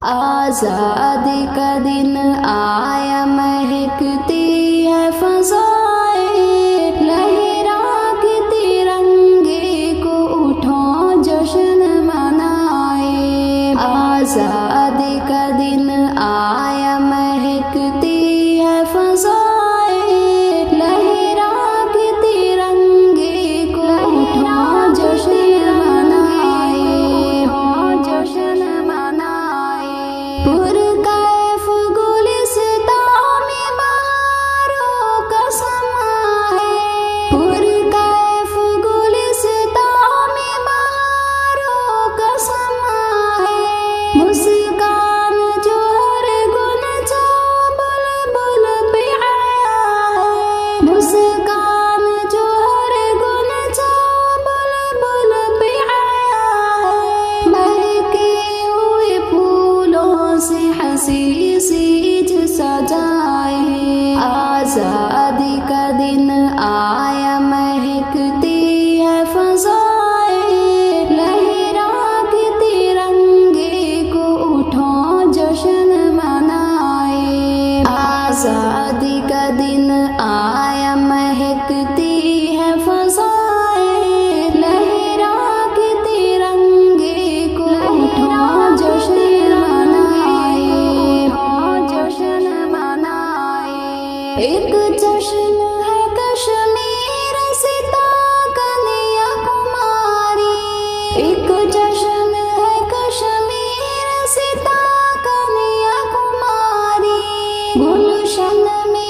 आज़ादी का दिन आया, महकती है फ़ज़ाएं, लहरा के तिरंगे को उठो जश्न मनाए। आज़ादी का दिन आया, महकती है फ़ज़ाएं, लहरा के तिरंगे को उठो जश्न मनाए, जश्न मनाए। पुरकैफ गुलिस्तां में बहारों का समा है, पुरकैफ गुलिस्तां में बहारों का समा है। मुस्कान जो हर गुन जो बुलबुल पे आया है, मुस्कान जो हर गुन जो बुलबुल पे आया है। महके हुए फूलों से हंसी सीज सजाए। आज़ादी का दिन आया, महकती है फ़ज़ाएं, लहरा के तिरंगे को उठो जश्न मनाए। आज़ादी का दिन आया, महकती है फ़ज़ाएं, लहरा के तिरंगे को उठो जश्न मनाए, जश्न मनाए। एक जश्न है कश्मीर सिता कन्याकुमारी, एक जश्न है कश्मीर सिता कन्याकुमारी। गुलशन में